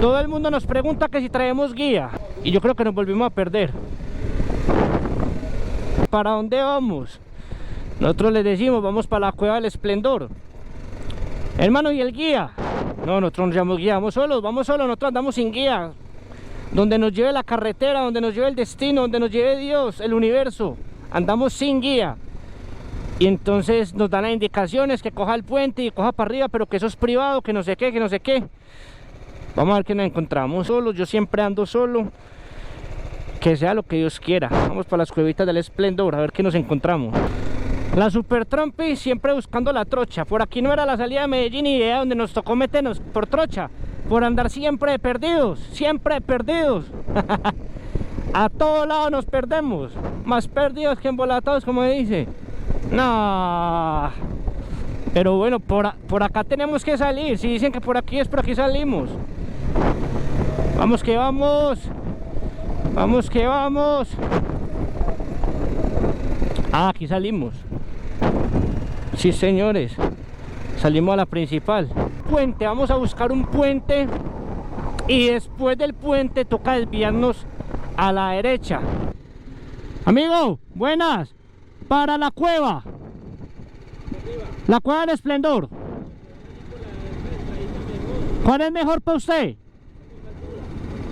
Todo el mundo nos pregunta que si traemos guía y yo creo que nos volvimos a perder. ¿Para dónde vamos? Nosotros les decimos, vamos para la Cueva del Esplendor. Hermano, ¿y el guía? No, nosotros no llevamos guía, vamos solos, nosotros andamos sin guía. Donde nos lleve la carretera, donde nos lleve el destino, donde nos lleve Dios, el universo, andamos sin guía. Y entonces nos dan las indicaciones que coja el puente y coja para arriba, pero que eso es privado, que no sé qué, que no sé qué. Vamos a ver qué nos encontramos solos, yo siempre ando solo. Que sea lo que Dios quiera. Vamos para las cuevitas del Esplendor, a ver qué nos encontramos. La Super Trompi siempre buscando la trocha. Por aquí no era la salida de Medellín y idea donde nos tocó meternos por trocha. Por andar siempre perdidos, siempre perdidos. A todos lados nos perdemos. Más perdidos que embolatados, como dice. No. Pero bueno, por acá tenemos que salir. Si dicen que por aquí es, por aquí salimos. Vamos que vamos. Vamos que vamos. Ah, aquí salimos. Sí, señores. Salimos a la principal. Puente, vamos a buscar un puente. Y después del puente toca desviarnos a la derecha. Amigo, buenas. Para la cueva. La Cueva del Esplendor. ¿Cuál es mejor para usted?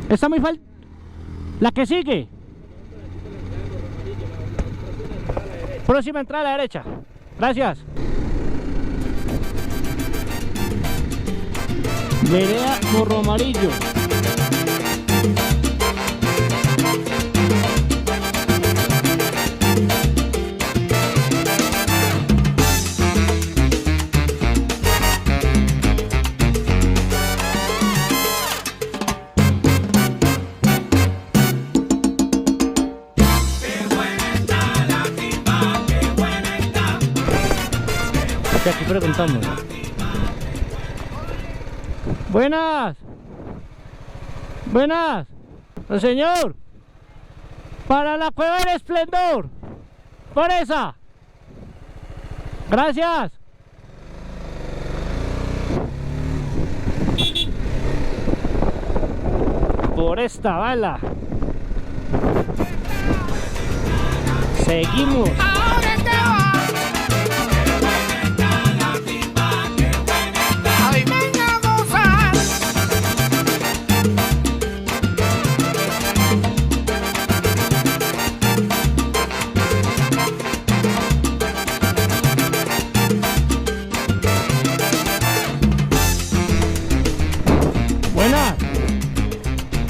Está muy falta. La que sigue. Próxima entrada a la derecha. Gracias. Vereda Morro Amarillo. Aquí preguntamos. Buenas. Buenas. No, señor. Para la Cueva del Esplendor. Por esa. Gracias. Por esta bala. Seguimos.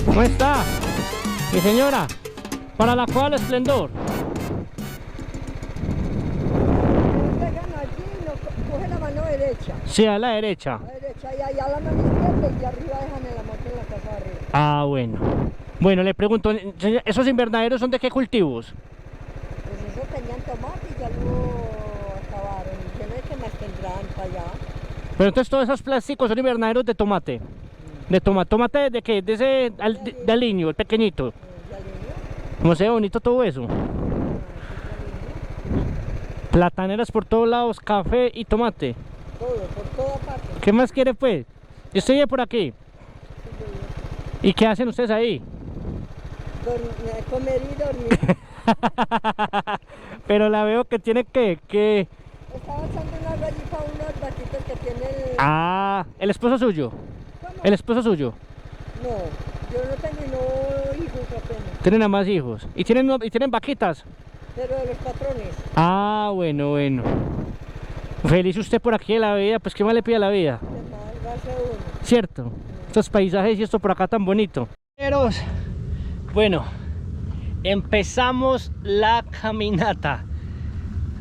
¿Cómo está? Mi señora, para la Cueva del Esplendor. Coge la mano derecha. Sí, a la derecha. La derecha y allá la mano izquierda y arriba dejan la moto en la casa de arriba. Ah, bueno. Bueno, le pregunto, ¿esos invernaderos son de qué cultivos? Pues eso tenían tomate y ya lo acabaron. Yo no sé qué más tendrán para allá. Pero entonces todos esos plásticos son invernaderos de tomate. ¿De tomate? ¿Tomate de qué? De ese de aliño, el pequeñito. ¿De aliño? ¿Cómo se ve bonito todo eso? Plataneras por todos lados, café y tomate. Todo, por toda parte. ¿Qué más quiere pues? Yo estoy por aquí. ¿Y qué hacen ustedes ahí? Comer y dormir. Pero la veo que tiene que... Estaba echando una rayita a unos vaquitos que tiene el... Ah, el esposo suyo. ¿Cómo? El esposo suyo. No, yo no tengo hijos apenas. Tienen a más hijos. ¿Y tienen vaquitas? Pero de los patrones. Ah, bueno, bueno. Feliz usted por aquí de la vida, pues qué más le pide a la vida. ¿Qué más va a ser uno? Cierto, estos paisajes y esto por acá tan bonito. Pero, bueno, empezamos la caminata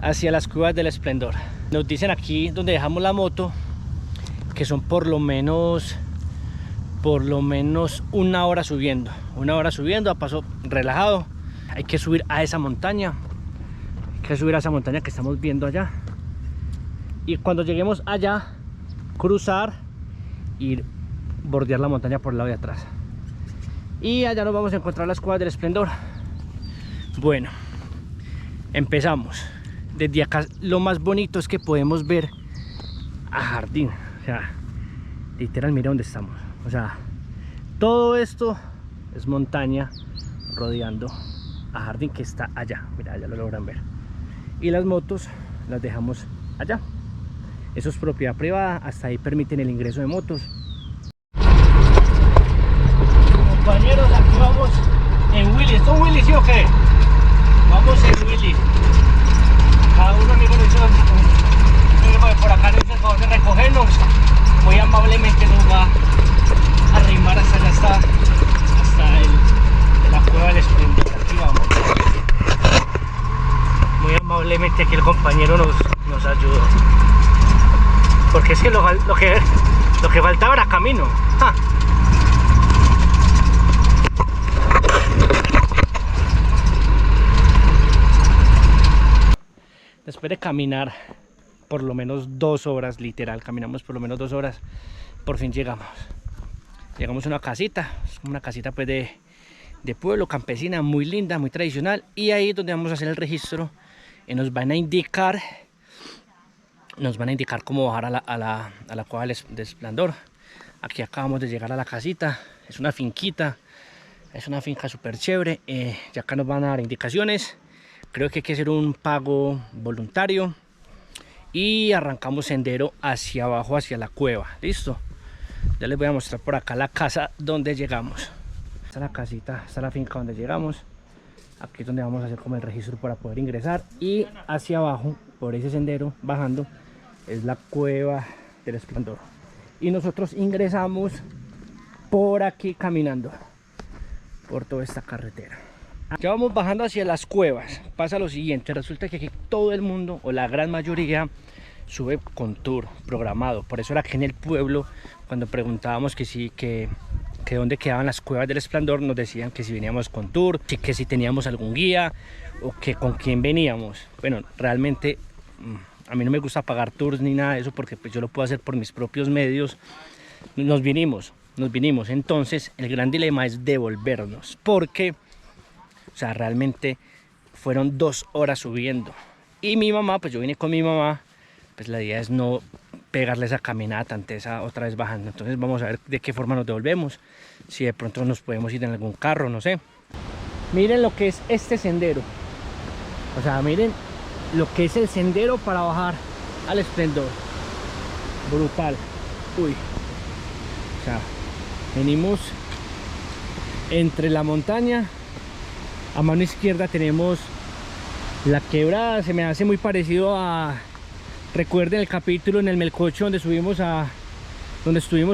hacia las Cuevas del Esplendor. Nos dicen aquí donde dejamos la moto que son por lo menos una hora subiendo a paso relajado. Hay que subir a esa montaña, que estamos viendo allá, y cuando lleguemos allá cruzar y bordear la montaña por el lado de atrás, y allá nos vamos a encontrar las Cuevas del Esplendor. Bueno, empezamos. Desde acá lo más bonito es que podemos ver a jardín, o sea, literal, mira dónde estamos, o sea, Todo esto es montaña rodeando a Jardín, que está allá. Mira, ya lo logran ver. Y las motos las dejamos allá. Eso es propiedad privada, hasta ahí permiten el ingreso de motos. Compañeros, aquí vamos en Willy. ¿Esto es Willy, sí o qué? Vamos en Willy. Cada uno, amigo, nos hizo por acá, nos hizo el favor de recogernos. Muy amablemente nos va a arrimar hasta allá, hasta la cueva del Esplendor. Aquí vamos. Muy amablemente aquí el compañero nos ayudó. Porque es que lo que faltaba era camino. ¡Ja! Después de caminar por lo menos 2 horas, literal, caminamos por lo menos 2 horas, por fin llegamos. Llegamos a una casita, una casita pues de pueblo, campesina, muy linda, muy tradicional. Y ahí es donde vamos a hacer el registro. Y nos van a indicar cómo bajar a la cueva del Esplendor. Aquí acabamos de llegar a la casita. Es una finquita, es una finca súper chévere. Y acá nos van a dar indicaciones. Creo que hay que hacer un pago voluntario. Y arrancamos sendero hacia abajo, hacia la cueva. Listo. Ya les voy a mostrar por acá la casa donde llegamos. Esta es la casita, esta es la finca donde llegamos. Aquí es donde vamos a hacer como el registro para poder ingresar. Y hacia abajo, por ese sendero, bajando, es la cueva del Esplendor. Y nosotros ingresamos por aquí caminando, por toda esta carretera. Ya vamos bajando hacia las cuevas. Pasa lo siguiente, resulta que aquí todo el mundo, o la gran mayoría, sube con tour programado. Por eso era que en el pueblo, cuando preguntábamos que sí, que dónde quedaban las cuevas del Esplendor, nos decían que si veníamos con tour, que si teníamos algún guía, o que con quién veníamos. Bueno, realmente a mí no me gusta pagar tours ni nada de eso, porque pues yo lo puedo hacer por mis propios medios. Nos vinimos. Entonces el gran dilema es devolvernos, porque, o sea, realmente fueron 2 horas subiendo. Y mi mamá, pues yo vine con mi mamá, pues la idea es no pegarle esa caminata ante esa otra vez bajando. Entonces vamos a ver de qué forma nos devolvemos. Si de pronto nos podemos ir en algún carro, no sé. Miren lo que es este sendero. O sea, miren lo que es el sendero para bajar al Esplendor. Brutal. Uy. O sea, venimos entre la montaña. A mano izquierda tenemos la quebrada. Se me hace muy parecido a... Recuerden el capítulo en el Melcocho donde estuvimos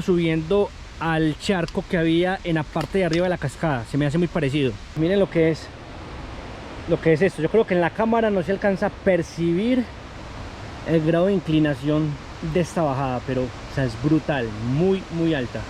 subiendo al charco que había en la parte de arriba de la cascada. Se me hace muy parecido. Miren lo que es esto. Yo creo que en la cámara no se alcanza a percibir el grado de inclinación de esta bajada, pero o sea, es brutal, muy muy alta.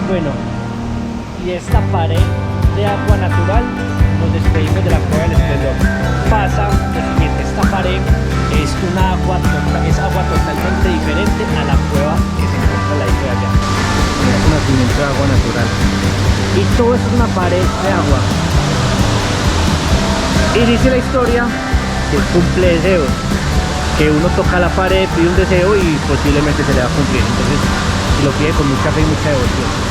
Bueno, y esta pared de agua natural, nos despedimos de la cueva del Esplendor. Pasa lo siguiente, esta pared es es agua totalmente diferente a la cueva que se encuentra en la isla de allá. Es un nacimiento de agua natural. Y todo esto es una pared de agua. Y dice la historia que cumple deseos, que uno toca la pared, pide un deseo y posiblemente se le va a cumplir. Entonces lo pide con mucha fe y mucha devoción.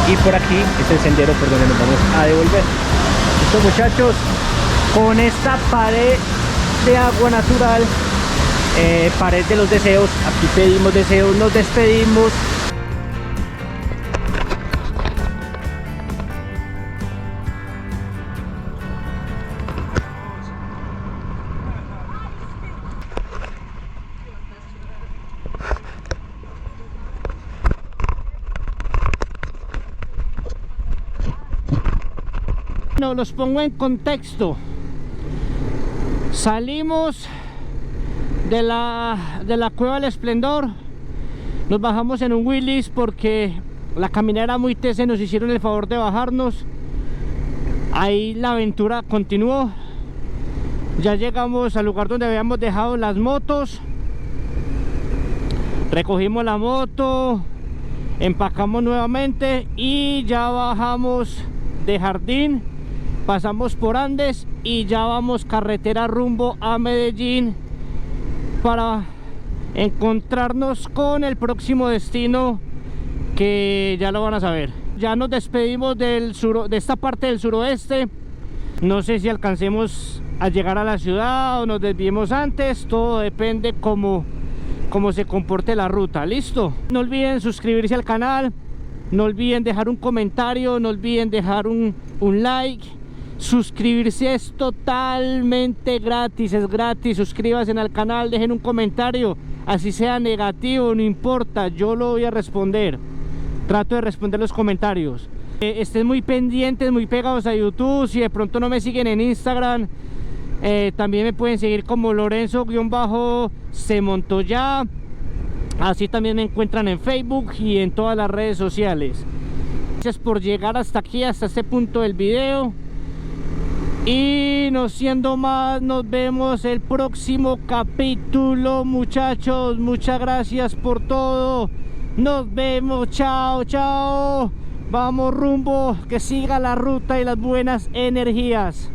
Y por aquí es el sendero por donde nos vamos a devolver. Listo, muchachos, con esta pared de agua natural, pared de los deseos, aquí pedimos deseos, nos despedimos. No, los pongo en contexto. Salimos de la cueva del Esplendor, nos bajamos en un Willys porque la caminera era muy tesa y nos hicieron el favor de bajarnos. Ahí la aventura continuó. Ya llegamos al lugar donde habíamos dejado las motos, recogimos la moto, empacamos nuevamente y ya bajamos de Jardín, pasamos por Andes y ya vamos carretera rumbo a Medellín para encontrarnos con el próximo destino, que ya lo van a saber. Ya nos despedimos de esta parte del suroeste. No sé si alcancemos a llegar a la ciudad o nos desviemos antes, todo depende cómo se comporte la ruta. Listo, no olviden suscribirse al canal, no olviden dejar un comentario, no olviden dejar un like. Suscribirse es totalmente gratis, es gratis. Suscríbanse al canal, dejen un comentario, así sea negativo, no importa, yo lo voy a responder. Trato de responder los comentarios. Estén muy pendientes, muy pegados a YouTube. Si de pronto no me siguen en Instagram, también me pueden seguir como Lorenzo-Semontoya. Así también me encuentran en Facebook y en todas las redes sociales. Gracias por llegar hasta aquí, hasta este punto del video. Y no siendo más, nos vemos el próximo capítulo, muchachos. Muchas gracias por todo. Nos vemos, chao, chao. Vamos rumbo, que siga la ruta y las buenas energías.